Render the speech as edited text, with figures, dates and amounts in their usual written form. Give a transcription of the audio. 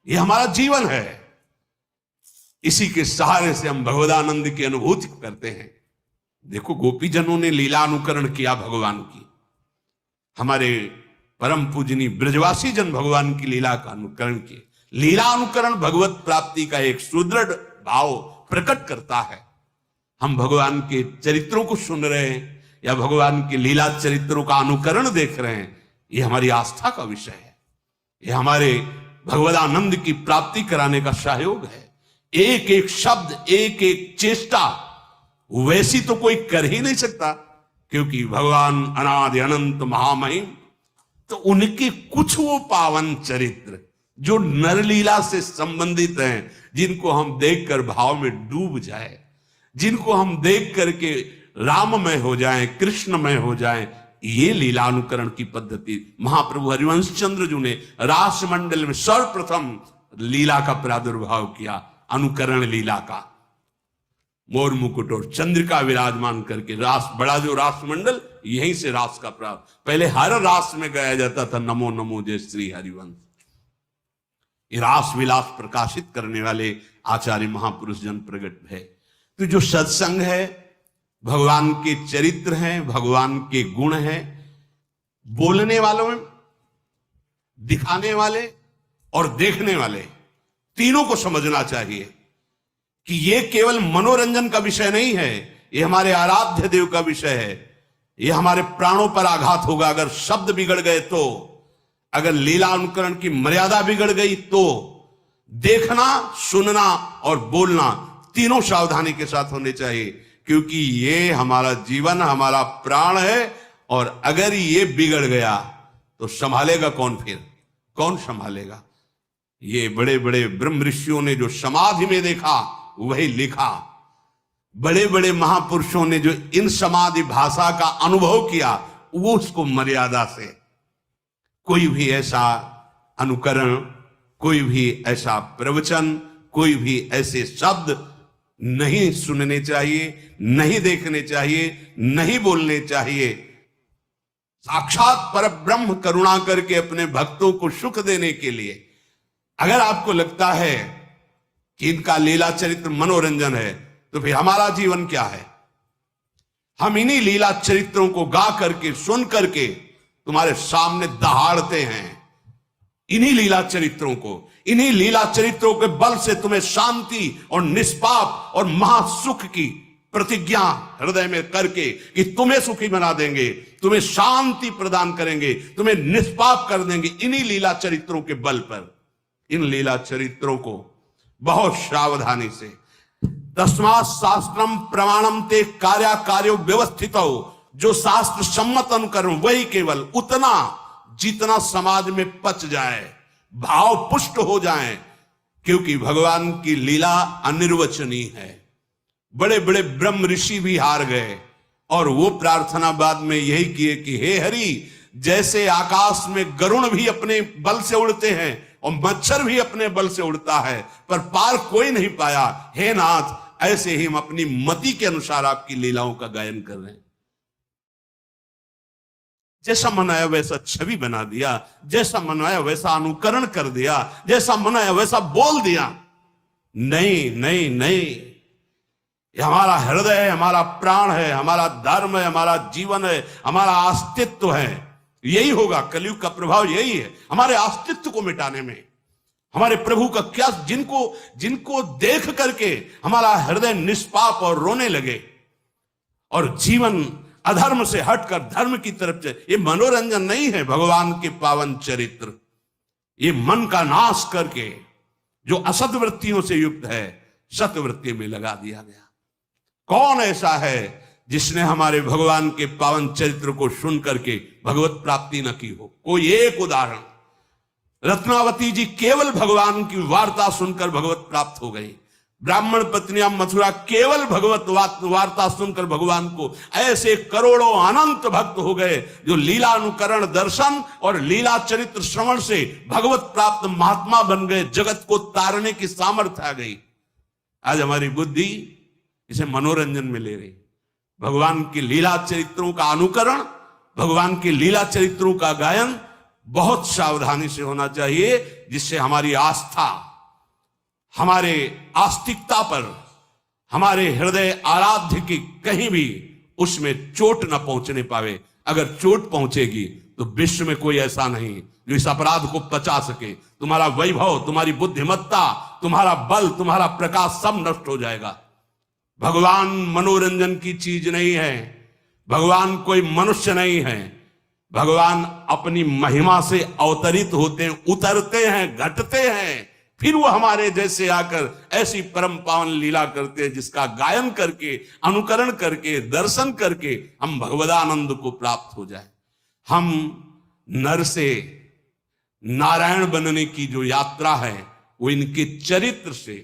ये हमारा जीवन है। इसी के सहारे से हम भगवदानंद की अनुभूति करते हैं। देखो, गोपीजनों ने लीला अनुकरण किया भगवान की। हमारे परम पूजनी ब्रजवासी जन भगवान की लीला का अनुकरण किए। लीला अनुकरण भगवत प्राप्ति का एक सुदृढ़ भाव प्रकट करता है। हम भगवान के चरित्रों को सुन रहे हैं या भगवान के लीला चरित्रों का अनुकरण देख रहे हैं, यह हमारी आस्था का विषय है। यह हमारे भगवदानंद की प्राप्ति कराने का सहयोग है। एक एक शब्द, एक एक चेष्टा वैसी तो कोई कर ही नहीं सकता, क्योंकि भगवान अनादि अनंत महामहिम। तो उनके कुछ वो पावन चरित्र जो नरलीला से संबंधित हैं, जिनको हम देखकर भाव में डूब जाए, जिनको हम देख करके राममय हो जाएं, कृष्णमय हो जाएं, ये लीला अनुकरण की पद्धति महाप्रभु हरिवंश चंद्र जी ने रास मंडल में सर्वप्रथम लीला का प्रादुर्भाव किया, अनुकरण लीला का। मोर मुकुट और चंद्रिका विराजमान करके रास, बड़ा जो रास मंडल, यहीं से रास का प्रारंभ। पहले हर रास में गाया जाता था नमो नमो जय श्री हरिवंश। ये रास विलास प्रकाशित करने वाले आचार्य महापुरुष जन प्रकट है। तो जो सत्संग है, भगवान के चरित्र हैं, भगवान के गुण हैं, बोलने वालों में, दिखाने वाले और देखने वाले, तीनों को समझना चाहिए कि ये केवल मनोरंजन का विषय नहीं है, ये हमारे आराध्य देव का विषय है। ये हमारे प्राणों पर आघात होगा अगर शब्द बिगड़ गए तो, अगर लीला अनुकरण की मर्यादा बिगड़ गई तो। देखना, सुनना और बोलना तीनों सावधानी के साथ होने चाहिए, क्योंकि ये हमारा जीवन, हमारा प्राण है। और अगर ये बिगड़ गया तो संभालेगा कौन? फिर कौन संभालेगा? ये बड़े बड़े ब्रह्म ऋषियों ने जो समाधि में देखा वही लिखा। बड़े बड़े महापुरुषों ने जो इन समाधि भाषा का अनुभव किया, वो उसको मर्यादा से, कोई भी ऐसा अनुकरण, कोई भी ऐसा प्रवचन, कोई भी ऐसे शब्द नहीं सुनने चाहिए, नहीं देखने चाहिए, नहीं बोलने चाहिए। साक्षात परब्रह्म करुणा करके अपने भक्तों को सुख देने के लिए, अगर आपको लगता है कि इनका लीला चरित्र मनोरंजन है, तो फिर हमारा जीवन क्या है? हम इन्हीं लीला चरित्रों को गा करके, सुन करके तुम्हारे सामने दहाड़ते हैं। इन्हीं लीला चरित्रों को, इन्हीं लीला चरित्रों के बल से तुम्हें शांति और निष्पाप और महासुख की प्रतिज्ञा हृदय में करके कि तुम्हें सुखी बना देंगे, तुम्हें शांति प्रदान करेंगे, तुम्हें निष्पाप कर देंगे, इन्हीं लीला चरित्रों के बल पर। इन लीला चरित्रों को बहुत सावधानी से, तस्मात् शास्त्रम प्रमाणम ते कार्या कार्यो व्यवस्थित हो, जो शास्त्र सम्मत अनुकरण वही केवल उतना जितना समाज में पच जाए, भाव पुष्ट हो जाए, क्योंकि भगवान की लीला अनिर्वचनीय है। बड़े बड़े ब्रह्म ऋषि भी हार गए और वो प्रार्थना बाद में यही किए कि हे हरि, जैसे आकाश में गरुण भी अपने बल से उड़ते हैं और मच्छर भी अपने बल से उड़ता है, पर पार कोई नहीं पाया, हे नाथ, ऐसे ही हम अपनी मति के अनुसार आपकी लीलाओं का गायन कर रहे हैं। जैसा मन आया वैसा छवि बना दिया, जैसा मन आया वैसा अनुकरण कर दिया, जैसा मन आया वैसा बोल दिया। नहीं नहीं नहीं, ये हमारा हृदय है, हमारा प्राण है, हमारा धर्म है, हमारा जीवन है, हमारा अस्तित्व है। यही होगा, कलयुग का प्रभाव यही है, हमारे अस्तित्व को मिटाने में। हमारे प्रभु का क्या, जिनको देख करके हमारा हृदय निष्पाप और रोने लगे और जीवन अधर्म से हटकर धर्म की तरफ चले। ये मनोरंजन नहीं है, भगवान के पावन चरित्र। ये मन का नाश करके जो असत वृत्तियों से युक्त है, सतवृत्ति में लगा दिया गया। कौन ऐसा है जिसने हमारे भगवान के पावन चरित्र को सुन करके भगवत प्राप्ति न की हो? कोई एक उदाहरण, रत्नावती जी केवल भगवान की वार्ता सुनकर भगवत प्राप्त हो गई। ब्राह्मण पत्नियां मथुरा केवल भगवत वार्ता सुनकर भगवान को, ऐसे करोड़ों अनंत भक्त हो गए जो लीला अनुकरण दर्शन और लीला चरित्र श्रवण से भगवत प्राप्त महात्मा बन गए। जगत को तारने की सामर्थ्य आ गई। आज हमारी बुद्धि इसे मनोरंजन में ले रही। भगवान की लीला चरित्रों का अनुकरण, भगवान की लीला चरित्रों का गायन बहुत सावधानी से होना चाहिए, जिससे हमारी आस्था, हमारे आस्तिकता पर, हमारे हृदय आराध्य की कहीं भी उसमें चोट न पहुंचने पावे। अगर चोट पहुंचेगी तो विश्व में कोई ऐसा नहीं जो इस अपराध को पचा सके। तुम्हारा वैभव, तुम्हारी बुद्धिमत्ता, तुम्हारा बल, तुम्हारा प्रकाश सब नष्ट हो जाएगा। भगवान मनोरंजन की चीज नहीं है, भगवान कोई मनुष्य नहीं है। भगवान अपनी महिमा से अवतरित होते हैं, उतरते हैं, घटते हैं, फिर वो हमारे जैसे आकर ऐसी परम पावन लीला करते हैं जिसका गायन करके, अनुकरण करके, दर्शन करके हम भगवदानंद को प्राप्त हो जाए। हम नर से नारायण बनने की जो यात्रा है वो इनके चरित्र से